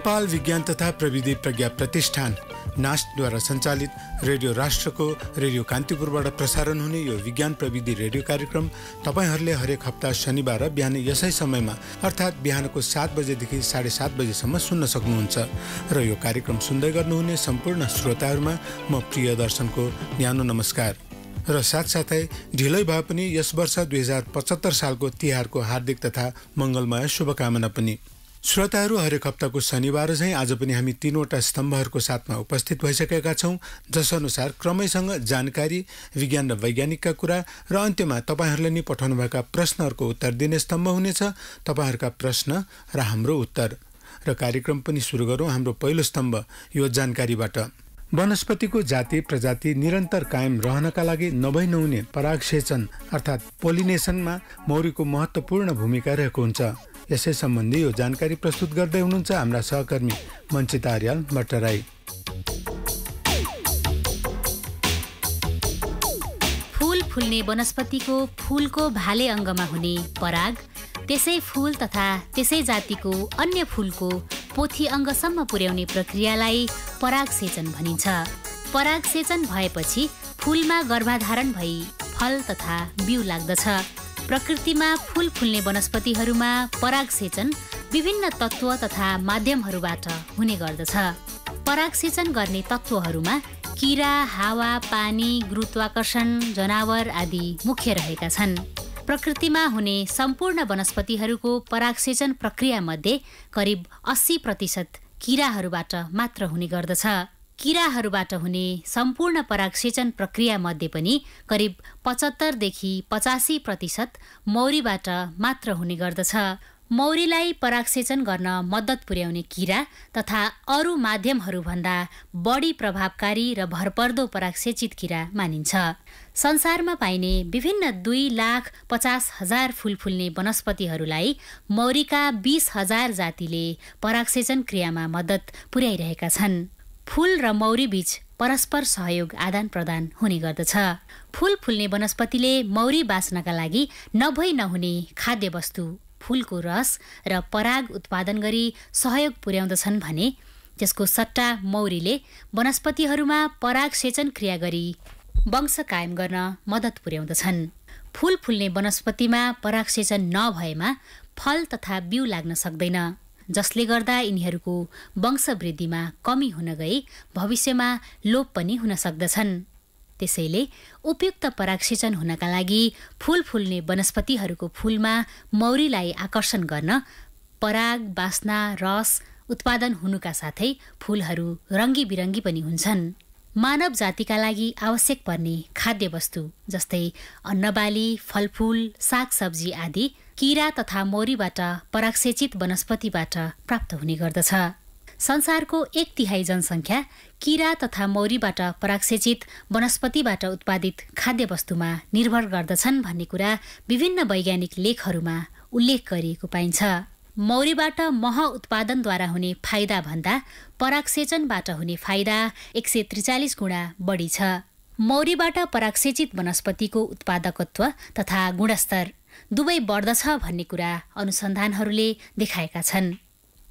नेपाल विज्ञान तथा प्रविधि प्रज्ञा प्रतिष्ठान नास्टद्वारा सञ्चालित रेडियो राष्ट्रको रेडियो कान्तिपुरबाट प्रसारण हुने यो विज्ञान प्रविधि रेडियो कार्यक्रम तपाईहरूले हरेक हप्ता शनिबार बिहान यसै समयमा अर्थात् बिहानको 7 बजेदेखि 7:30 बजेसम्म सुन्न सक्नुहुन्छ र यो कार्यक्रम सुन्दै गर्नुहुने सम्पूर्ण श्रोताहरूमा म प्रिय दर्शनको न्यानो नमस्कार र साथसाथै ढिलै भए पनि यस वर्ष 2075 सालको तिहारको हार्दिक तथा मङ्गलमय शुभकामना पनि। श्रोताहरू, हरेक हप्ताको शनिबार चाहिँ आज पनि हामी 3वटा स्तम्भहरूको साथमा उपस्थित भइसकेका छौँ, जसअनुसार क्रमैसँग जानकारी, विज्ञान र वैज्ञानिकका कुरा र अन्त्यमा तपाईहरूले नि पठाउनुभएका प्रश्नहरूको उत्तर दिने स्तम्भ हुनेछ। तपाईहरूका प्रश्न र हाम्रो उत्तर र कार्यक्रम पनि सुरु गरौँ। हाम्रो पहिलो स्तम्भ यो जानकारीबाट। वनस्पतिको जाति प्रजाति निरन्तर कायम रहनका लागि नभई नहुने परागसेचन अर्थात् पोलिनेसनमा मौरीको महत्त्वपूर्ण भूमिका रहेको हुन्छ। यसै सम्बन्धी यो जानकारी प्रस्तुत गर्दै हुनुहुन्छ हाम्रा सहकर्मी मञ्चिता आर्याल भट्टराई। फूल फुल्ने वनस्पतिको फूलको भाले अङ्गमा हुने पराग त्यसै फूल तथा त्यसै जातिको अन्य फूलको पोथी अङ्गसम्म पुर्याउने प्रक्रियालाई परागसेचन भनिन्छ। परागसेचन भएपछि फूलमा गर्भाधारण भई फल तथा बिउ लाग्दछ। प्रकृतिमा फूल फुल्ने वनस्पतिहरूमा परागसेचन विभिन्न तत्त्व तथा माध्यमहरूबाट हुने गर्दछ। परागसेचन गर्ने तत्त्वहरूमा किरा, हावा, पानी, गुरुत्वाकर्षण, जनावर आदि मुख्य रहेका छन्। प्रकृतिमा हुने सम्पूर्ण वनस्पतिहरूको परागसेचन प्रक्रियामध्ये करिब 80% किराहरूबाट मात्र हुने गर्दछ। किराहरूबाट हुने सम्पूर्ण परागसेचन प्रक्रिया मध्ये पनि करिब 75 देखि 85% मौरीबाट मात्र हुने गर्दछ। मौरीलाई परागसेचन गर्न मद्दत पुर्याउने किरा तथा अरू माध्यमहरूभन्दा बढी प्रभावकारी र भरपर्दो परागसेचित किरा मानिन्छ। संसारमा पाइने विभिन्न 2,50,000 फूल फुल्ने वनस्पतिहरूलाई मौरीका 20,000 जातिले परागसेचन क्रियामा मद्दत पुर्याइरहेका छन्। फूल र मौरी बीच परस्पर सहयोग आदान प्रदान हुने गर्दछ। फूल फुल्ने वनस्पतिले मौरी बाँच्नका लागि नभई नहुने खाद्य वस्तु, फूलको रस र पराग उत्पादन गरी सहयोग पुर्याउँदछन् भने त्यसको सट्टा मौरीले वनस्पतिहरूमा परागसेचन क्रिया गरी वंश कायम गर्न मद्दत पुर्याउँदछन्। फूल फुल्ने वनस्पतिमा परागसेचन नभएमा फल तथा बिउ लाग्न सक्दैन, जसले गर्दा यिनीहरूको वंशवृद्धिमा कमी हुन गई भविष्यमा लोप पनि हुन सक्दछन्। त्यसैले उपयुक्त परागसेचन हुनका लागि फूल फुल्ने वनस्पतिहरूको फूलमा मौरीलाई आकर्षण गर्न पराग, बास्ना, रस उत्पादन हुनुका साथै फूलहरू रङ्गी बिरङ्गी पनि हुन्छन्। मानव जातिका लागि आवश्यक पर्ने खाद्य वस्तु जस्तै अन्नबाली, फलफूल, सागसब्जी आदि किरा तथा मौरीबाट परागसेचित वनस्पतिबाट प्राप्त हुने गर्दछ। संसारको 1/3 जनसङ्ख्या किरा तथा मौरीबाट परागसेचित वनस्पतिबाट उत्पादित खाद्य वस्तुमा निर्भर गर्दछन् भन्ने कुरा विभिन्न वैज्ञानिक लेखहरूमा उल्लेख गरिएको पाइन्छ। मौरीबाट मह उत्पादनद्वारा हुने फाइदा भन्दा परागसेचनबाट हुने फाइदा 143 गुणा बढी छ। मौरीबाट परागसेचित वनस्पतिको उत्पादकत्व तथा गुणस्तर दुवै बढ्दछ भन्ने कुरा अनुसन्धानहरूले देखाएका छन्।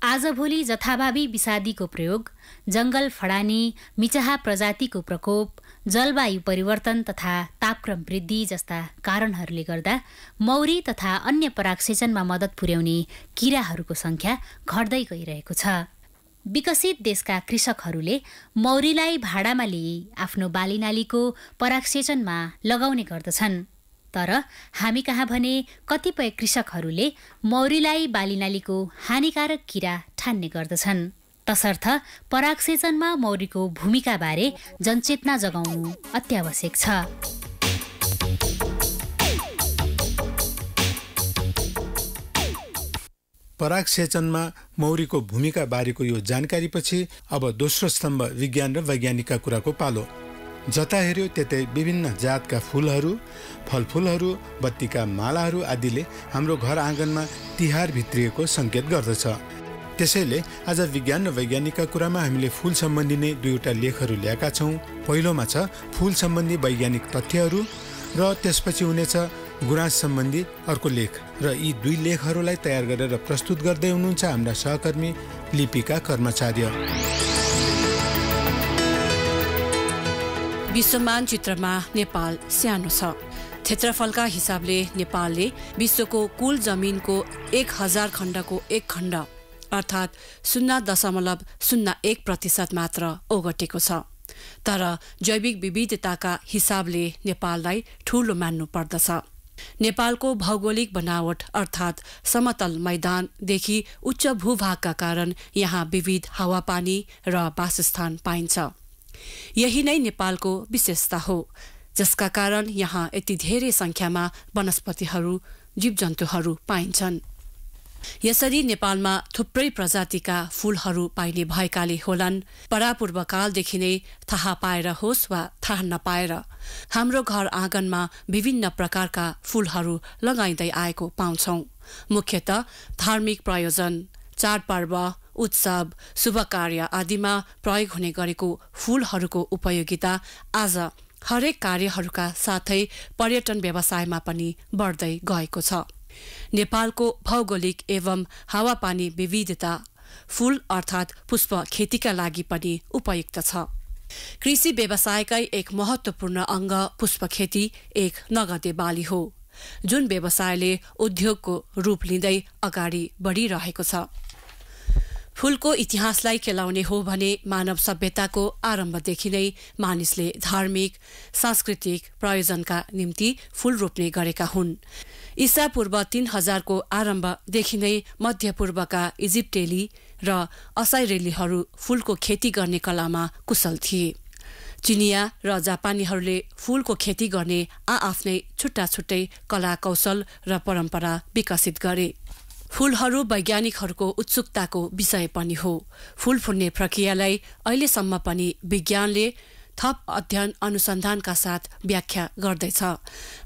आजभोलि जथाभावी विषादीको प्रयोग, जङ्गल फडानी, मिचहा प्रजातिको प्रकोप, जलवायु परिवर्तन तथा तापक्रम वृद्धि जस्ता कारणहरूले गर्दा मौरी तथा अन्य परागसेचनमा मद्दत पुर्याउने किराहरूको सङ्ख्या घट्दै गइरहेको छ। विकसित देशका कृषकहरूले मौरीलाई भाडामा लिई आफ्नो बालीनालीको परागसेचनमा लगाउने गर्दछन्। तर हामी कहाँ भने कतिपय कृषकहरूले मौरीलाई बालीनालीको हानिकारक किरा ठान्ने गर्दछन्। तसर्थ परागसेचनमा मौरीको भूमिकाबारे जनचेतना जगाउनु अत्यावश्यक छ। परागसेचनमा मौरीको भूमिका बारेको यो जानकारीपछि अब दोस्रो स्तम्भ विज्ञान र वैज्ञानिकका कुराको पालो। जता हेऱ्यो त्यतै विभिन्न जातका फूलहरू, फलफुलहरू, बत्तीका मालाहरू आदिले हाम्रो घर आँगनमा तिहार भित्रिएको सङ्केत गर्दछ। त्यसैले आज विज्ञान र वैज्ञानिकका कुरामा हामीले फूल सम्बन्धी नै 2वटा लेखहरू ल्याएका छौँ। पहिलोमा छ फूल सम्बन्धी वैज्ञानिक तथ्यहरू र त्यसपछि हुनेछ गुराँस सम्बन्धी अर्को लेख र यी 2 लेखहरूलाई तयार गरेर प्रस्तुत गर्दै हुनुहुन्छ हाम्रा सहकर्मी लिपिका कर्मचार्य। विश्व मानचित्रमा नेपाल सानो छ। क्षेत्रफलका हिसाबले नेपालले विश्वको कुल जमिनको 1000 खण्डको 1 खण्ड अर्थात् 0.01% मात्र ओगटेको छ। तर जैविक विविधताका हिसाबले नेपाललाई ठूलो मान्नु पर्दछ। नेपालको भौगोलिक बनावट अर्थात् समतल मैदानदेखि उच्च भूभागका कारण यहाँ विविध हावापानी र वासस्थान पाइन्छ। यही नै नेपालको विशेषता हो, जसका कारण यहाँ यति धेरै संख्यामा वनस्पतिहरू जीवजन्तुहरू पाइन्छन्। यसरी नेपालमा थुप्रै प्रजातिका फूलहरू पाइने भएकाले होलान् परापूर्वकालदेखि नै थाहा पाएर होस् वा थाहा नपाएर हाम्रो घर आँगनमा विभिन्न प्रकारका फूलहरू लगाइँदै आएको पाउँछौं। मुख्यतः धार्मिक प्रयोजन, चाडपर्व, उत्सव, शुभ कार्य आदिमा प्रयोग हुने गरेको फूलहरूको उपयोगिता आज हरेक कार्यहरूका साथै पर्यटन व्यवसायमा पनि बढ्दै गएको छ। नेपालको भौगोलिक एवं हावापानी विविधता फूल अर्थात् पुष्प खेतीका लागि पनि उपयुक्त छ। कृषि व्यवसायकै एक महत्वपूर्ण अंग पुष्प खेती एक नगदे बाली हो, जुन व्यवसायले उद्योगको रूप लिँदै अगाडि बढिरहेको छ। फूलको इतिहासलाई केलाउने हो भने मानव सभ्यताको आरम्भदेखि नै मानिसले धार्मिक, सांस्कृतिक प्रयोजनका निम्ति फूल रोप्ने गरेका हुन्। ईसा पूर्व 3000 को आरम्भदेखि नै मध्यपूर्वका इजिप्टेली र असाइरेलीहरू फूलको खेती गर्ने कलामा कुशल थिए। चिनिया र जापानीहरूले फूलको खेती गर्ने आआफ्नै छुट्टा छुट्टै कला कौशल र परम्परा विकसित गरे। फूलहरू वैज्ञानिकहरूको उत्सुकताको विषय पनि हो। फूल फुल्ने प्रक्रियालाई अहिलेसम्म पनि विज्ञानले थप अध्ययन अनुसन्धानका साथ व्याख्या गर्दैछ।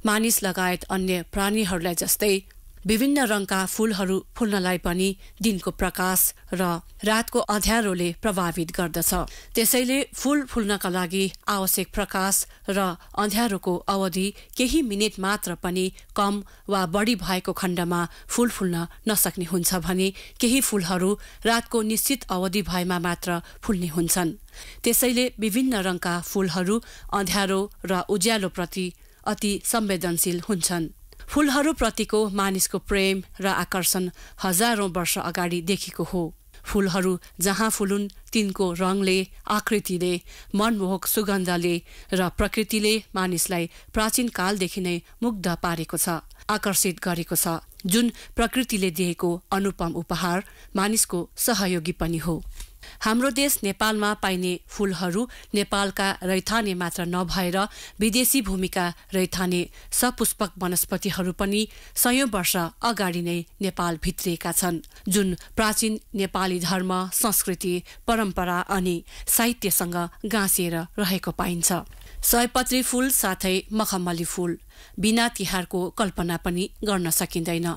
मानिस लगायत अन्य प्राणीहरूलाई जस्तै विभिन्न रङका फूलहरू फुल्नलाई पनि दिनको प्रकाश र रातको अँध्यारोले प्रभावित गर्दछ। त्यसैले फूल फुल्नका लागि आवश्यक प्रकाश र अँध्यारोको अवधि केही मिनेट मात्र पनि कम वा बढी भएको खण्डमा फूल फुल्न नसक्ने हुन्छ भने केही फूलहरू रातको निश्चित अवधि भएमा मात्र फुल्ने हुन्छन्। त्यसैले विभिन्न रङका फूलहरू अँध्यारो र उज्यालोप्रति अति संवेदनशील हुन्छन्। फूलहरूप्रतिको मानिसको प्रेम र आकर्षण हजारौं वर्ष अगाडि देखिएको हो। फूलहरू जहाँ फुलुन् तिनको रङले, आकृतिले, मनमोहक सुगन्धले र प्रकृतिले मानिसलाई प्राचीन कालदेखि नै मुग्ध पारेको छ, आकर्षित गरेको छ, जुन प्रकृतिले दिएको अनुपम उपहार मानिसको सहयोगी पनि हो। हाम्रो देश नेपालमा पाइने फूलहरू नेपालका रैथाने मात्र नभएर विदेशी भूमिका रैथाने सपुष्पक वनस्पतिहरू पनि सयौं वर्ष अगाडि नै नेपाल भित्रिएका छन्, जुन प्राचीन नेपाली धर्म, संस्कृति, परम्परा अनि साहित्यसँग गाँसिएर रहेको पाइन्छ। सयपत्री फूल साथै मखमली फूल बिना तिहारको कल्पना पनि गर्न सकिँदैन।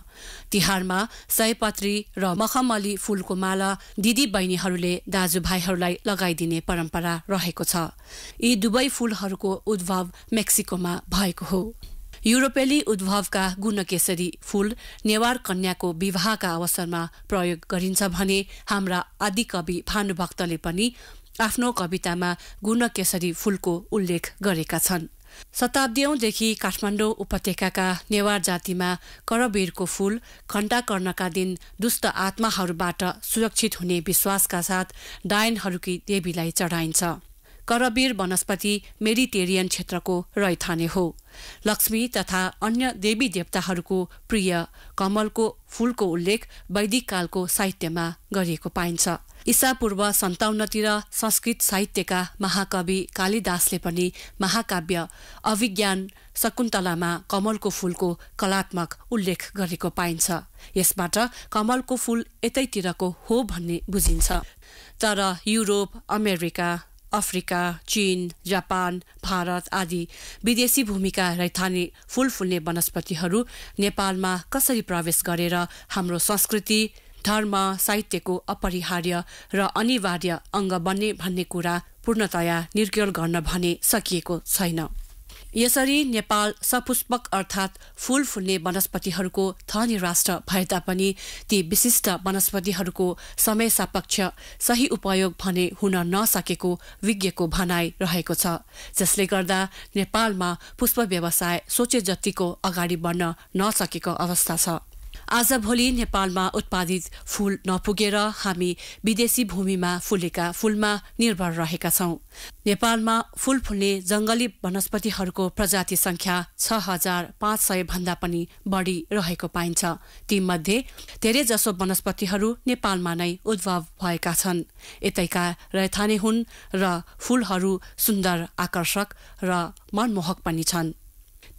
तिहारमा सयपत्री र मखमली फूलको माला दिदी बहिनीहरूले दाजुभाइहरूलाई लगाइदिने परम्परा रहेको छ। यी दुवै फूलहरूको उद्भव मेक्सिकोमा भएको हो। युरोपेली उद्भवका गुणकेसरी फूल नेवार कन्याको विवाहका अवसरमा प्रयोग गरिन्छ भने हाम्रा आदिकवि भानुभक्तले पनि आफ्नो कवितामा गुणकेसरी फूलको उल्लेख गरेका छन्। शताब्दीौंदेखि काठमाडौँ उपत्यकाका नेवार जातिमा करबीरको फूल घण्टाकर्णका दिन दुष्ट आत्माहरूबाट सुरक्षित हुने विश्वासका साथ डायनहरूकी देवीलाई चढाइन्छ। करबीर वनस्पति मेडिटेरियन क्षेत्रको रैथाने हो। लक्ष्मी तथा अन्य देवी देवताहरूको प्रिय कमलको फूलको उल्लेख वैदिक कालको साहित्यमा गरिएको पाइन्छ। ईसा पूर्व 57 तिर संस्कृत साहित्यका महाकवि कालिदासले पनि महाकाव्य अभिज्ञान शकुन्तलामा कमलको फूलको कलात्मक उल्लेख गरेको पाइन्छ। यसबाट कमलको फूल यतैतिरको हो भन्ने बुझिन्छ। तर युरोप, अमेरिका, अफ्रिका, चीन, जापान, भारत आदि विदेशी भूमिका रैथाने फूल फुल्ने वनस्पतिहरू नेपालमा कसरी प्रवेश गरेर हाम्रो संस्कृति, धर्म, साहित्यको अपरिहार्य र अनिवार्य अङ्ग बन्ने भन्ने कुरा पूर्णतया निर्क्युल गर्न भने सकिएको छैन। यसरी नेपाल सपुष्पक अर्थात् फूल फुल्ने वनस्पतिहरूको धनी राष्ट्र भए तापनि ती विशिष्ट वनस्पतिहरूको समय सापेक्ष सही उपयोग भने हुन नसकेको विज्ञको भनाइ रहेको छ, जसले गर्दा नेपालमा पुष्प व्यवसाय सोचे जतिको अगाडि बढ्न नसकेको अवस्था छ। आजभोलि नेपालमा उत्पादित फूल नपुगेर हामी विदेशी भूमिमा फुलेका फूलमा निर्भर रहेका छौं। नेपालमा फूल फुल्ने जंगली वनस्पतिहरूको प्रजाति संख्या 6500 भन्दा पनि बढी रहेको पाइन्छ। तीमध्ये धेरै जसो वनस्पतिहरू नेपालमा नै उद्भव भएका छन्। यतैका रैथाने हुन् र फूलहरू सुन्दर, आकर्षक र मनमोहक पनि छन्।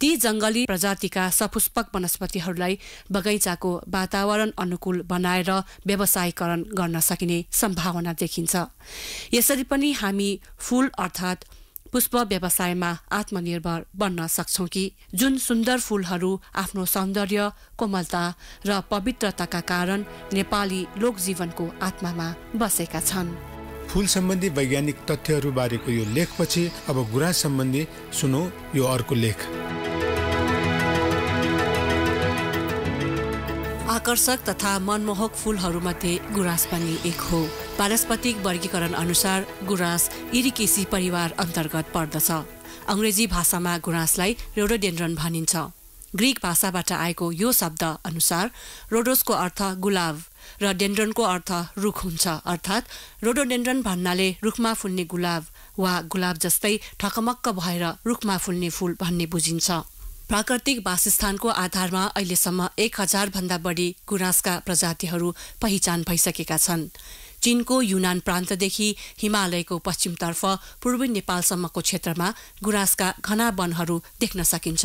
ती जंगली प्रजातिका सपुष्पक वनस्पतिहरूलाई बगैँचाको वातावरण अनुकूल बनाएर व्यवसायीकरण गर्न सकिने सम्भावना देखिन्छ। यसरी पनि हामी फूल अर्थात् पुष्प व्यवसायमा आत्मनिर्भर बन्न सक्छौं कि जुन सुन्दर फूलहरू आफ्नो सौन्दर्य, कोमलता र पवित्रताका कारण नेपाली लोकजीवनको आत्मामा बसेका छन्। फूल सम्बन्धी वैज्ञानिक तथ्यहरू बारेको यो लेखपछि अब गुराँस सम्बन्धी सुनौ यो अर्को लेख। आकर्षक तथा मनमोहक फूलहरूमध्ये गुराँस पनि एक हो। पारस्परिक वर्गीकरण अनुसार गुराँस इरिकेसी परिवार अन्तर्गत पर्दछ। अंग्रेजी भाषामा गुराँसलाई रोडोडेन्ड्रन भनिन्छ। ग्रीक भाषाबाट आएको यो शब्द अनुसार रोडोसको अर्थ गुलाब र डेन्ड्रनको अर्थ रुख हुन्छ, अर्थात् रोडोडेन्ड्रन भन्नाले रुखमा फुल्ने गुलाब वा गुलाब जस्तै ठकमक्क भएर रुखमा फुल्ने फूल भन्ने बुझिन्छ। प्राकृतिक वासस्थानको आधारमा अहिलेसम्म 1000 भन्दा बढी गुराँसका प्रजातिहरू पहिचान भइसकेका छन्। चीनको युनान प्रान्तदेखि हिमालयको पश्चिमतर्फ पूर्वी नेपालसम्मको क्षेत्रमा गुराँसका घना वनहरू देख्न सकिन्छ।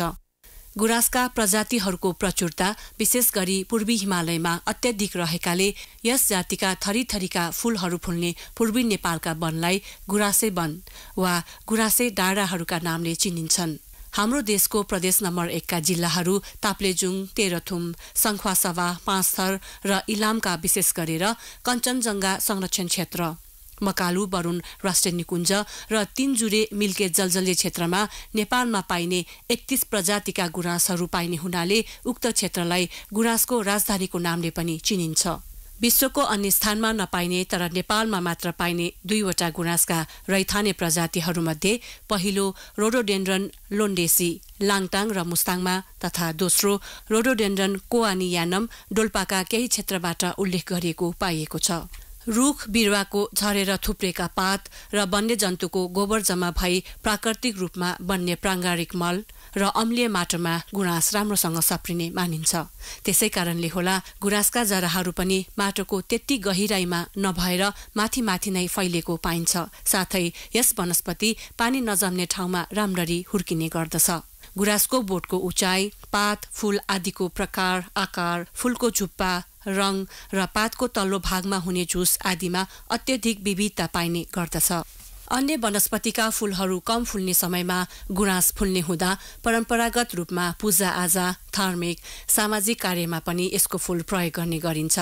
गुराँसका प्रजातिहरूको प्रचुरता विशेष गरी पूर्वी हिमालयमा अत्याधिक रहेकाले यस जातिका थरीथरीका फूलहरू फुल्ने पूर्वी नेपालका वनलाई गुराँसे वन वा गुराँसे डाँडाहरूका नामले चिनिन्छन्। हाम्रो देशको प्रदेश नम्बर 1 का जिल्लाहरू ताप्लेजुङ, तेह्रथुम, सङ्खुवासभा, पाँचथर र इलामका विशेष गरेर कञ्चनजङ्घा संरक्षण क्षेत्र, मकालु बरुण राष्ट्रिय निकुञ्ज र तीनजुरे मिल्के जलजलीय क्षेत्रमा नेपालमा पाइने 31 प्रजातिका गुराँसहरू पाइने हुनाले उक्त क्षेत्रलाई गुराँसको राजधानीको नामले पनि चिनिन्छ। विश्वको अन्य स्थानमा नपाइने तर नेपालमा मात्र पाइने 2 वटा गुराँसका रैथाने प्रजातिहरूमध्ये पहिलो रोडोडेन्ड्रन लोन्डेसी लाङटाङ र मुस्ताङमा तथा दोस्रो रोडोडेन्ड्रन कोआनियानम डोल्पाका केही क्षेत्रबाट उल्लेख गरिएको पाइएको छ। रुख बिरुवाको झरेर थुप्रेका पात र वन्यजन्तुको गोबर जम्मा भई प्राकृतिक रूपमा बन्ने प्राङ्गारिक मल र अम्लीय माटोमा गुराँस राम्रोसँग सप्रिने मानिन्छ। त्यसै कारणले होला गुराँसका जराहरू पनि माटोको त्यति गहिराईमा नभएर माथि माथि नै फैलिएको पाइन्छ। साथै यस वनस्पति पानी नजम्ने ठाउँमा राम्ररी हुर्किने गर्दछ। गुराँसको बोटको उचाइ, पात, फूल आदिको प्रकार, आकार, फूलको झुप्पा, रङ र पातको तल्लो भागमा हुने झुस आदिमा अत्यधिक विविधता पाइने गर्दछ। अन्य वनस्पतिका फूलहरू कम फुल्ने समयमा गुराँस फुल्ने हुँदा परम्परागत रूपमा पूजाआजा, धार्मिक, सामाजिक कार्यमा पनि यसको फूल प्रयोग गर्ने गरिन्छ।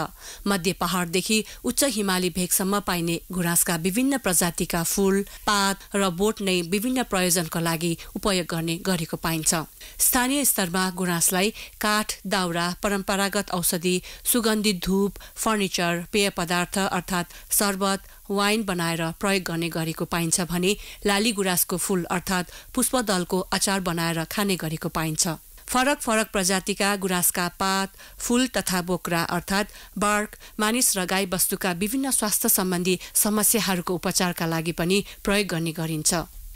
मध्य पहाडदेखि उच्च हिमाली भेगसम्म पाइने गुराँसका विभिन्न प्रजातिका फूल, पात र बोट नै विभिन्न प्रयोजनका लागि उपयोग गर्ने गरेको पाइन्छ। स्थानीय स्तरमा गुराँसलाई काठ, दाउरा, परम्परागत औषधि, सुगन्धित धूप, फर्निचर, पेय पदार्थ अर्थात् शरबत, वाइन बनाएर प्रयोग गर्ने गरेको पाइन्छ भने लाली गुराँसको फूल अर्थात् पुष्पदलको अचार बनाएर खाने गरेको पाइन्छ। फरक फरक प्रजातिका गुराँसका पात, फूल तथा बोक्रा अर्थात् बार्क मानिस र गाई वस्तुका विभिन्न स्वास्थ्य सम्बन्धी समस्याहरूको उपचारका लागि पनि प्रयोग गर्ने गरिन्छ।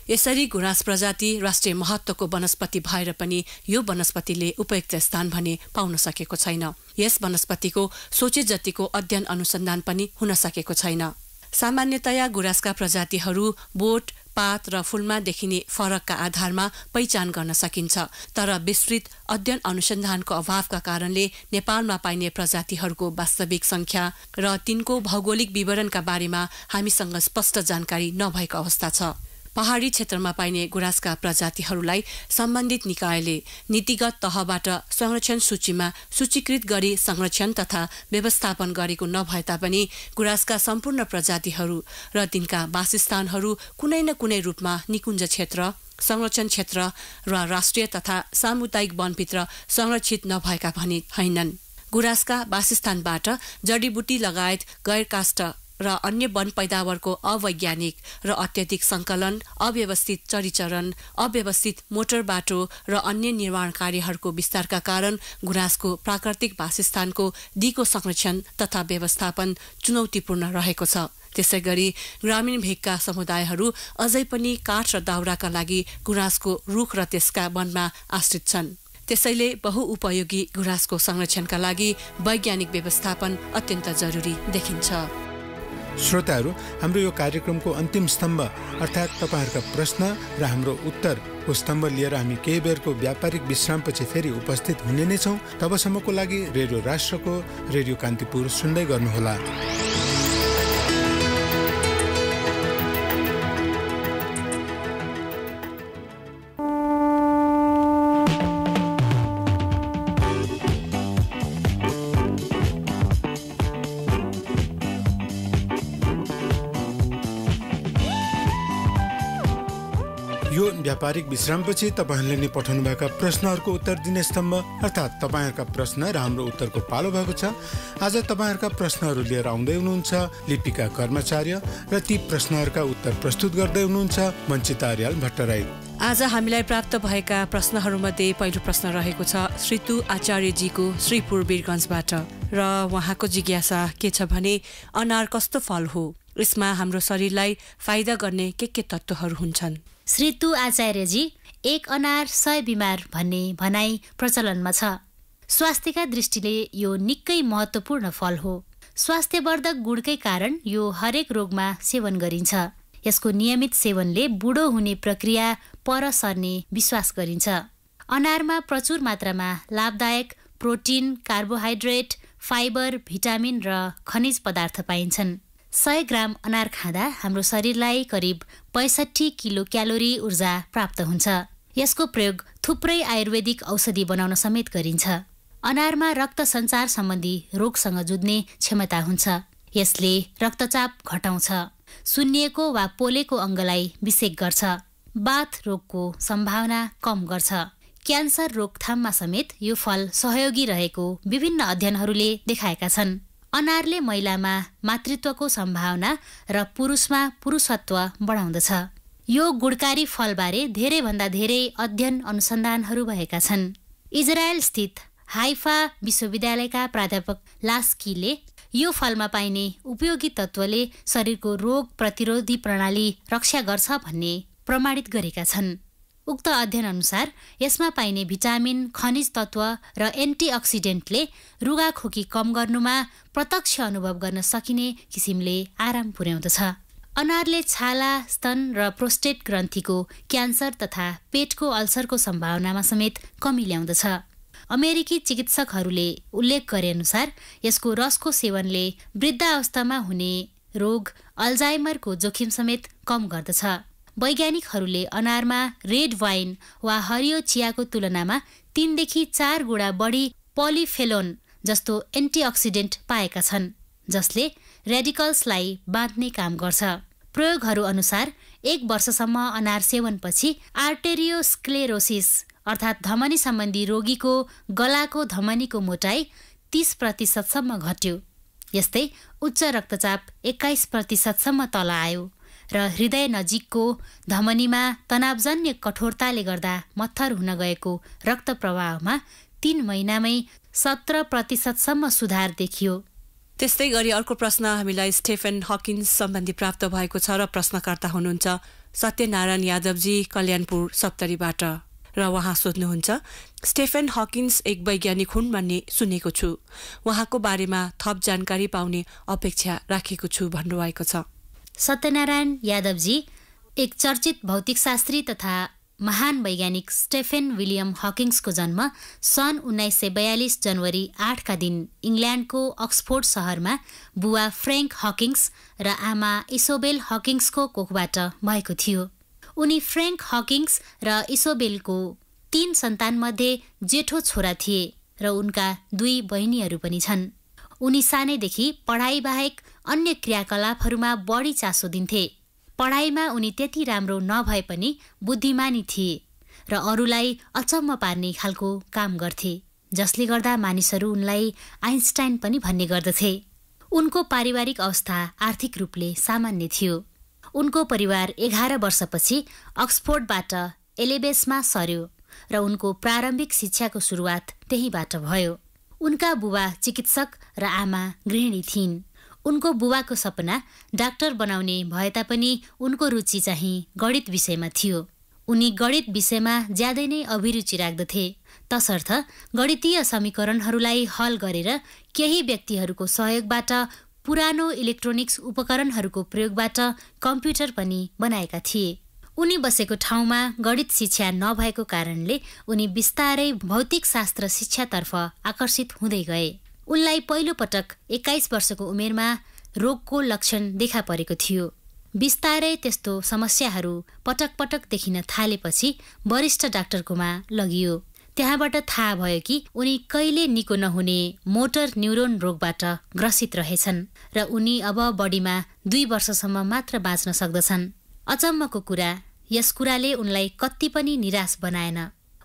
यसरी गुराँस प्रजाति राष्ट्रिय महत्त्वको वनस्पति भएर पनि यो वनस्पतिले उपयुक्त स्थान भने पाउन सकेको छैन। यस वनस्पतिको सोचे जतिको अध्ययन अनुसन्धान पनि हुन सकेको छैन। सामान्यतया गुराँसका प्रजातिहरू बोट, पात र फूलमा देखिने फरकका आधारमा पहिचान गर्न सकिन्छ, तर विस्तृत अध्ययन अनुसन्धानको अभावका कारणले नेपालमा पाइने प्रजातिहरूको वास्तविक संख्या र तिनको भौगोलिक विवरणका बारेमा हामीसँग स्पष्ट जानकारी नभएको अवस्था छ। पहाडी क्षेत्रमा पाइने गुराँसका प्रजातिहरूलाई सम्बन्धित निकायले नीतिगत तहबाट संरक्षण सूचीमा सूचीकृत गरी संरक्षण तथा व्यवस्थापन गरेको नभए तापनि गुराँसका सम्पूर्ण प्रजातिहरू र तिनका वासस्थानहरू कुनै न कुनै रूपमा निकुञ्ज क्षेत्र, संरक्षण क्षेत्र र राष्ट्रिय तथा सामुदायिक वनभित्र संरक्षित नभएका भने हैनन्। गुराँसका वासस्थानबाट जडीबुटी लगायत गैरकाष्ठ र अन्य वन पैदावारको अवैज्ञानिक र अत्यधिक संकलन, अव्यवस्थित चरीचरण, अव्यवस्थित मोटर बाटो र अन्य निर्माण कार्यहरूको विस्तारका कारण गुराँसको प्राकृतिक वासस्थानको दिगो संरक्षण तथा व्यवस्थापन चुनौतीपूर्ण रहेको छ। त्यसैगरी ग्रामीण भेगका समुदायहरू अझै पनि काठ र दाउराका लागि गुराँसको रुख र त्यसका वनमा आश्रित छन्। त्यसैले बहुउपयोगी गुराँसको संरक्षणका लागि वैज्ञानिक व्यवस्थापन अत्यन्त जरुरी देखिन्छ। श्रोताहरू, हाम्रो यो कार्यक्रमको अन्तिम स्तम्भ अर्थात् तपाईँहरूका प्रश्न र हाम्रो उत्तरको स्तम्भ लिएर हामी केही बेरको व्यापारिक विश्रामपछि फेरि उपस्थित हुने नै छौँ। तबसम्मको लागि रेडियो राष्ट्रको रेडियो कान्तिपुर सुन्दै गर्नुहोला। यो व्यापारिक विश्रामपछि तपाईँहरूले नै पठाउनुभएका प्रश्नहरूको उत्तर दिने स्तम्भ अर्थात् तपाईँहरूका प्रश्न र हाम्रो उत्तरको पालो भएको छ। आज तपाईँहरूका प्रश्नहरू लिएर आउँदै हुनुहुन्छ लिपिका कर्मचार्य र ती प्रश्नहरूका उत्तर प्रस्तुत गर्दै हुनुहुन्छ मञ्चिता आर्याल भट्टराई। आज हामीलाई प्राप्त भएका प्रश्नहरूमध्ये पहिलो प्रश्न रहेको छ श्रीतु आचार्यजीको श्रीपुर वीरगञ्जबाट र उहाँको जिज्ञासा के छ भने अनार कस्तो फल हो, यसमा हाम्रो शरीरलाई फाइदा गर्ने के तत्त्वहरू हुन्छन्? श्रीतु आचार्यजी, एक अनार 100 बिमार भन्ने भनाइ प्रचलनमा छ। स्वास्थ्यका दृष्टिले यो निकै महत्त्वपूर्ण फल हो। स्वास्थ्यवर्धक गुणकै कारण यो हरेक रोगमा सेवन गरिन्छ। यसको नियमित सेवनले बुढो हुने प्रक्रिया पर सर्ने विश्वास गरिन्छ। अनारमा प्रचुर मात्रामा लाभदायक प्रोटिन, कार्बोहाइड्रेट, फाइबर, भिटामिन र खनिज पदार्थ पाइन्छन्। 100 ग्राम अनार खाँदा हाम्रो शरीरलाई करिब 65 किलो क्यालोरी ऊर्जा प्राप्त हुन्छ। यसको प्रयोग थुप्रै आयुर्वेदिक औषधि बनाउन समेत गरिन्छ। अनारमा रक्त सञ्चार सम्बन्धी रोगसँग जुझ्ने क्षमता हुन्छ। यसले रक्तचाप घटाउँछ, सुन्निएको वा पोलेको अङ्गलाई विषेक गर्छ, बाथ रोगको सम्भावना कम गर्छ। क्यान्सर रोकथाममा समेत यो फल सहयोगी रहेको विभिन्न अध्ययनहरूले देखाएका छन्। अनारले महिलामा मातृत्वको सम्भावना र पुरुषमा पुरुषत्व बढाउँदछ। यो गुणकारी फलबारे धेरैभन्दा धेरै अध्ययन अनुसन्धानहरू भएका छन्। इजरायल स्थित हाइफा विश्वविद्यालयका प्राध्यापक लास्कीले यो फलमा पाइने उपयोगी तत्त्वले शरीरको रोग प्रतिरोधी प्रणाली रक्षा गर्छ भन्ने प्रमाणित गरेका छन्। उक्त अध्ययन अनुसार यसमा पाइने भिटामिन, खनिज तत्त्व र एन्टिअक्सिडेन्टले रुगाखोकी कम गर्नुमा प्रत्यक्ष अनुभव गर्न सकिने किसिमले आराम पुर्याउँदछ। अनारले छाला, स्तन र प्रोस्टेट ग्रन्थीको क्यान्सर तथा पेटको अल्सरको सम्भावनामा समेत कमी ल्याउँदछ। अमेरिकी चिकित्सकहरूले उल्लेख गरे अनुसार यसको रसको सेवनले वृद्धावस्थामा हुने रोग अल्जाइमरको जोखिम समेत कम गर्दछ। वैज्ञानिकहरूले अनारमा रेड वाइन वा हरियो चियाको तुलनामा 3 देखि 4 गुणा बढी पोलिफेनोल जस्तो एन्टिअक्सिडेन्ट पाएका छन्, जसले रेडिकल्सलाई बाँध्ने काम गर्छ। प्रयोगहरू अनुसार 1 वर्षसम्म अनार सेवनपछि आर्टेरियोस्क्लेरोसिस अर्थात् धमनी सम्बन्धी रोगीको गलाको धमनीको मोटाइ 30% घट्यो। यस्तै उच्च रक्तचाप 21% तल आयो र हृदय नजिकको धमनीमा तनावजन्य कठोरताले गर्दा मत्थर हुन गएको रक्त प्रवाहमा 3 महिनामै 17% सुधार देखियो। त्यस्तै गरी अर्को प्रश्न हामीलाई स्टेफन हकिन्स सम्बन्धी प्राप्त भएको छ र प्रश्नकर्ता हुनुहुन्छ सत्यनारायण यादवजी कल्याणपुर सप्तरीबाट र उहाँ सोध्नुहुन्छ स्टेफन हकिन्स एक वैज्ञानिक हुन् भन्ने सुनेको छु, उहाँको बारेमा थप जानकारी पाउने अपेक्षा राखेको छु भन्नुभएको छ। सत्यनारायण यादवजी एक चर्चित भौतिकशास्त्री तथा महान वैज्ञानिक स्टेफन विलियम हकिङ्सको जन्म सन् 1942 जनवरी 8 का दिन इङ्ल्यान्डको अक्सफोर्ड शहरमा बुवा फ्रेङ्क हकिङ्स र आमा इसोबेल हकिङ्सको कोखबाट भएको थियो। उनी फ्रेङ्क हकिङ्स र इसोबेलको 3 सन्तानमध्ये जेठो छोरा थिए र उनका 2 बहिनीहरू पनि छन्। उनी सानैदेखि पढाइ बाहेक अन्य क्रियाकलापहरूमा बढी चासो दिन्थे। पढाइमा उनी त्यति राम्रो नभए पनि बुद्धिमानी थिए र अरूलाई अचम्म पार्ने खालको काम गर्थे, जसले गर्दा मानिसहरू उनलाई आइन्स्टाइन पनि भन्ने गर्दथे। उनको पारिवारिक अवस्था आर्थिक रूपले सामान्य थियो। उनको परिवार 11 वर्षपछि अक्सफोर्डबाट एलेबेसमा सर्यो र उनको प्रारम्भिक शिक्षाको सुरुवात त्यहीबाट भयो। उनका बुबा चिकित्सक र आमा गृहिणी थिइन्। उनको बुबाको सपना डाक्टर बनाउने भए तापनि उनको रुचि चाहिँ गणित विषयमा थियो। उनी गणित विषयमा ज्यादै नै अभिरुचि राख्दथे, तसर्थ गणितीय समीकरणहरूलाई हल गरेर केही व्यक्तिहरूको सहयोगबाट पुरानो इलेक्ट्रोनिक्स उपकरणहरूको प्रयोगबाट कम्प्युटर पनि बनाएका थिए। उनी बसेको ठाउँमा गणित शिक्षा नभएको कारणले उनी बिस्तारै भौतिक शास्त्र शिक्षातर्फ आकर्षित हुँदै गए। उनलाई पहिलो पटक 21 वर्षको उमेरमा रोगको लक्षण देखा परेको थियो। बिस्तारै त्यस्तो समस्याहरू पटक पटक देखिन थालेपछि वरिष्ठ डाक्टरकोमा लगियो। त्यहाँबाट थाहा भयो कि उनी कहिले निको नहुने मोटर न्युरोन रोगबाट ग्रसित रहेछन् र उनी अब बढीमा 2 वर्षसम्म मात्र बाँच्न सक्दछन्। अचम्मको कुरा, यस कुराले उनलाई कति पनि निराश बनाएन।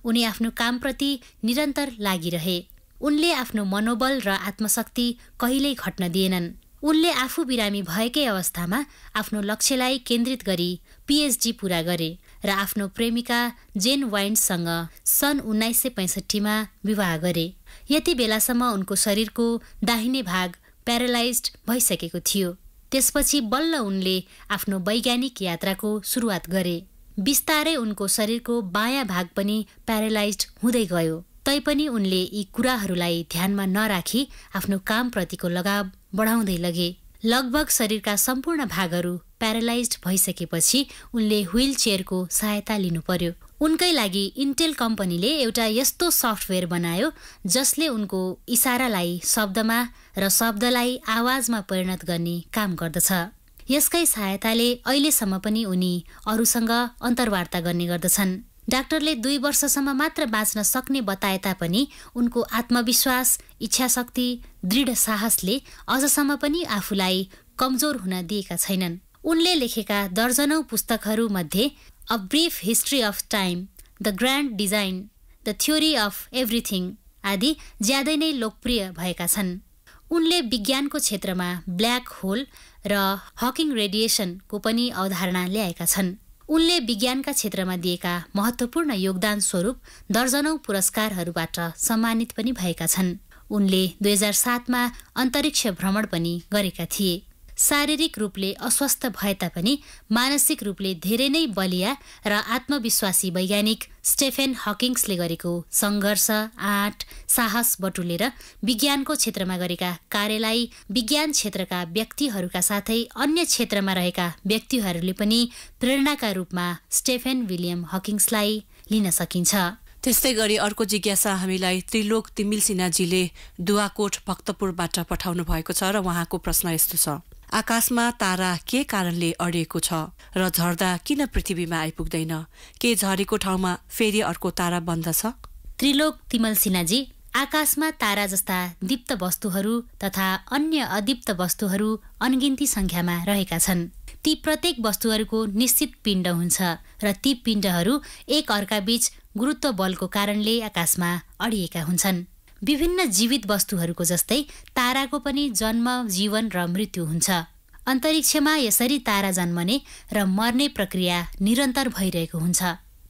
उनी आफ्नो कामप्रति निरन्तर लागिरहे। उनले आफ्नो मनोबल र आत्मशक्ति कहिल्यै घट्न दिएनन्। उनले आफू बिरामी भएकै अवस्थामा आफ्नो लक्ष्यलाई केन्द्रित गरी PhD पूरा गरे र आफ्नो प्रेमिका जेन वाइन्डसँग सन् 1965मा विवाह गरे। यति बेलासम्म उनको शरीरको दाहिने भाग प्यारालाइज्ड भइसकेको थियो। त्यसपछि बल्ल उनले आफ्नो वैज्ञानिक यात्राको सुरुवात गरे। बिस्तारै उनको शरीरको बायाँ भाग पनि प्यारालाइज्ड हुँदै गयो। तैपनि उनले यी कुराहरूलाई ध्यानमा नराखी आफ्नो कामप्रतिको लगाव बढाउँदै लगे। लगभग शरीरका सम्पूर्ण भागहरू प्यारालाइज्ड भइसकेपछि उनले व्हील चेयरको सहायता लिनु पर्यो। उनकै लागि इन्टेल कम्पनीले एउटा यस्तो सफ्टवेयर बनायो जसले उनको इसारालाई शब्दमा र शब्दलाई आवाजमा परिणत गर्ने काम गर्दछ। यसकै सहायताले अहिलेसम्म पनि उनी अरूसँग अन्तर्वार्ता गर्ने गर्दछन्। डाक्टरले 2 वर्षसम्म मात्र बाँच्न सक्ने बताए तापनि उनको आत्मविश्वास, इच्छाशक्ति, दृढ साहसले अझसम्म पनि आफूलाई कमजोर हुन दिएका छैनन्। उनले लेखेका दर्जनौं पुस्तकहरू मध्ये a brief history of time, the grand design, the theory of everything आदि ज्यादै नै लोकप्रिय भएका छन्। उनले विज्ञानको क्षेत्रमा ब्ल्याक होल र हकिङ रेडिएसनको पनि अवधारणा ल्याएका छन्। उनले विज्ञानका क्षेत्रमा दिएका महत्त्वपूर्ण योगदान स्वरूप दर्जनौं पुरस्कारहरूबाट सम्मानित पनि भएका छन्। उनले 2007मा अन्तरिक्ष भ्रमण पनि गरेका थिए। शारीरिक रूपले अस्वस्थ भए तापनि मानसिक रूपले धेरै नै बलिया र आत्मविश्वासी वैज्ञानिक स्टेफेन हकिङ्सले गरेको सङ्घर्ष, आँट, साहस बटुलेर विज्ञानको क्षेत्रमा गरेका कार्यलाई विज्ञान क्षेत्रका व्यक्तिहरूका साथै अन्य क्षेत्रमा रहेका व्यक्तिहरूले पनि प्रेरणाका रूपमा स्टेफेन विलियम हकिङ्सलाई लिन सकिन्छ। त्यस्तै गरी अर्को जिज्ञासा हामीलाई त्रिलोक तिमिल सिन्हाजीले दुवाकोट भक्तपुरबाट पठाउनु भएको छ र उहाँको प्रश्न यस्तो छ: आकाशमा तारा के कारणले अडिएको छ र झर्दा किन पृथ्वीमा आइपुग्दैन? के झरेको ठाउँमा फेरि अर्को तारा बन्दछ? त्रिलोक तिमल सिन्हाजी, आकाशमा तारा जस्ता दीप्त वस्तुहरू तथा अन्य अदीप्त वस्तुहरू अनगिन्ती संख्यामा रहेका छन्। ती प्रत्येक वस्तुहरूको निश्चित पिण्ड हुन्छ र ती पिण्डहरू एक अर्का बीच गुरुत्व बलको कारणले आकाशमा अडिएका हुन्छन्। विभिन्न जीवित वस्तुहरूको जस्तै ताराको पनि जन्म, जीवन र मृत्यु हुन्छ। अन्तरिक्षमा यसरी तारा जन्मने र मर्ने प्रक्रिया निरन्तर भइरहेको हुन्छ।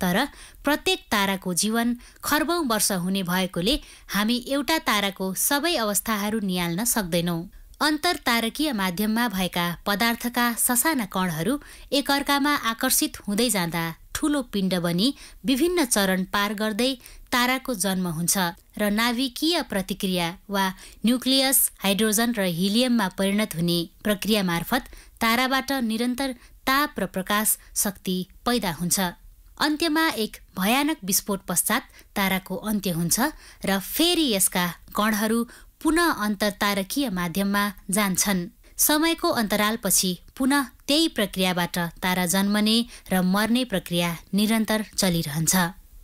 तर प्रत्येक ताराको जीवन खर्बौं वर्ष हुने भएकोले हामी एउटा ताराको सबै अवस्थाहरू निहाल्न सक्दैनौं। अन्तरतारकीय माध्यममा भएका पदार्थका ससाना कणहरू एकअर्कामा आकर्षित हुँदै जाँदा ठूलो पिण्ड बनी विभिन्न चरण पार गर्दै ताराको जन्म हुन्छ र नाभिकीय प्रतिक्रिया वा न्युक्लियस, हाइड्रोजन र हिलियममा परिणत हुने प्रक्रिया मार्फत ताराबाट निरन्तर ताप र प्रकाश शक्ति पैदा हुन्छ। अन्त्यमा एक भयानक विस्फोट पश्चात ताराको अन्त्य हुन्छ र फेरि यसका कणहरू पुनः अन्तरतारकीय माध्यममा जान्छन्। समयको अन्तरालपछि पुनः त्यही प्रक्रियाबाट तारा जन्मने र मर्ने प्रक्रिया निरन्तर चलिरहन्छ।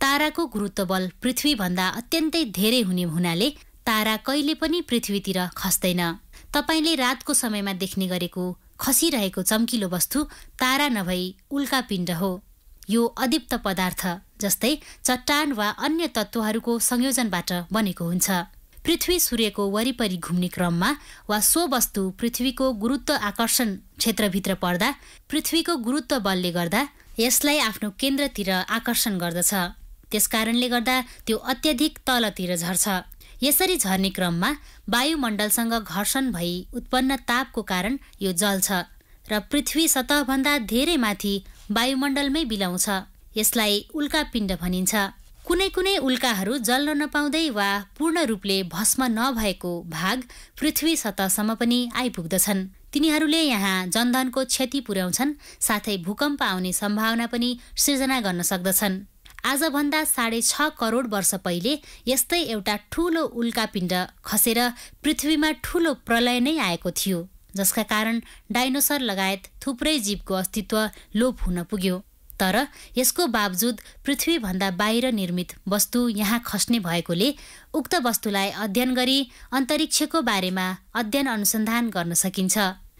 ताराको गुरुत्व बल पृथ्वीभन्दा अत्यन्तै धेरै हुने हुनाले तारा कहिले पनि पृथ्वीतिर खस्दैन। तपाईले रातको समयमा देख्ने गरेको खसिरहेको चम्किलो वस्तु तारा नभई उल्कापिण्ड हो। यो अदीप्त पदार्थ जस्तै चट्टान वा अन्य तत्त्वहरूको संयोजनबाट बनेको हुन्छ। पृथ्वी सूर्यको वरिपरि घुम्ने क्रममा वा सो वस्तु पृथ्वीको गुरुत्व आकर्षण क्षेत्रभित्र पर्दा पृथ्वीको गुरुत्व बलले गर्दा यसलाई आफ्नो केन्द्रतिर आकर्षण गर्दछ। त्यसकारणले गर्दा त्यो अत्यधिक तलतिर झर्छ। यसरी झर्ने क्रममा वायुमण्डलसँग घर्षण भई उत्पन्न तापको कारण यो जल्छ र पृथ्वी सतहभन्दा धेरै माथि वायुमण्डलमै बिलाउँछ। यसलाई उल्कापिण्ड भनिन्छ। कुनै कुनै उल्काहरू जल्न नपाउँदै वा पूर्ण रूपले भस्म नभएको भाग पृथ्वी सतहसम्म पनि आइपुग्दछन्। तिनीहरूले यहाँ जनधनको क्षति पुर्याउँछन्, साथै भूकम्प आउने सम्भावना पनि सिर्जना गर्न सक्दछन्। आजभन्दा 6.5 करोड वर्ष पहिले यस्तै एउटा ठूलो उल्कापिण्ड खसेर पृथ्वीमा ठूलो प्रलय नै आएको थियो, जसका कारण डाइनोसर लगायत थुप्रै जीवको अस्तित्व लोप हुन पुग्यो। तर यसको बावजुद पृथ्वीभन्दा बाहिर निर्मित वस्तु यहाँ खस्ने भएकोले उक्त वस्तुलाई अध्ययन गरी अन्तरिक्षको बारेमा अध्ययन अनुसन्धान गर्न सकिन्छ।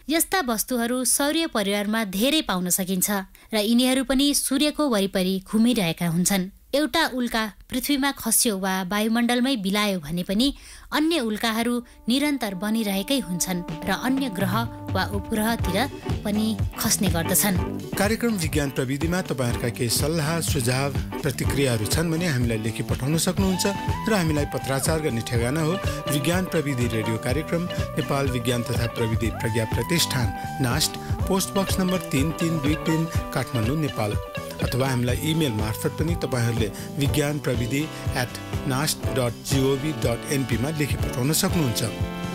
यस्ता वस्तुहरू सौर्य परिवारमा धेरै पाउन सकिन्छ र यिनीहरू पनि सूर्यको वरिपरि घुमिरहेका हुन्छन्। एउटा उल्का पृथ्वीमा खस्यो वा वायुमण्डलमै बिलायो भने पनि अन्य उल्काहरू निरन्तर बनिरहेकै हुन्छन् र अन्य ग्रह वा उपग्रहतिर पनि खस्ने गर्दछन्। कार्यक्रम विज्ञान प्रविधिमा तपाईहरुका केही सल्लाह सुझाव प्रतिक्रियाहरू छन् भने हामीलाई लेखी पठाउन सक्नुहुन्छ र हामीलाई पत्राचार गर्ने ठेगाना हो विज्ञान प्रविधि रेडियो कार्यक्रम, नेपाल विज्ञान तथा प्रविधि प्रज्ञा प्रतिष्ठान, NAST, post box number 3323 Kathmandu, Nepal. अथवा हामीलाई इमेल मार्फत पनि तपाईहरूले vigyanpravidi@nast.gov.np मा लेखी पठाउन सक्नुहुन्छ।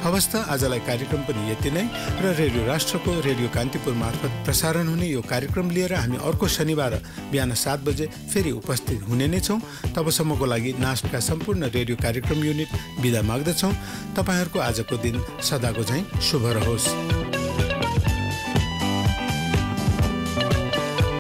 हवस् त आजलाई कार्यक्रम पनि यति नै र रेडियो राष्ट्रको रेडियो कान्तिपुर मार्फत प्रसारण हुने यो कार्यक्रम लिएर हामी अर्को शनिबार बिहान 7 बजे फेरि उपस्थित हुने नै छौँ। तबसम्मको लागि नास्टका सम्पूर्ण रेडियो कार्यक्रम युनिट बिदा माग्दछौँ। तपाईहरूको आजको दिन सदाको झैं शुभ रहोस्।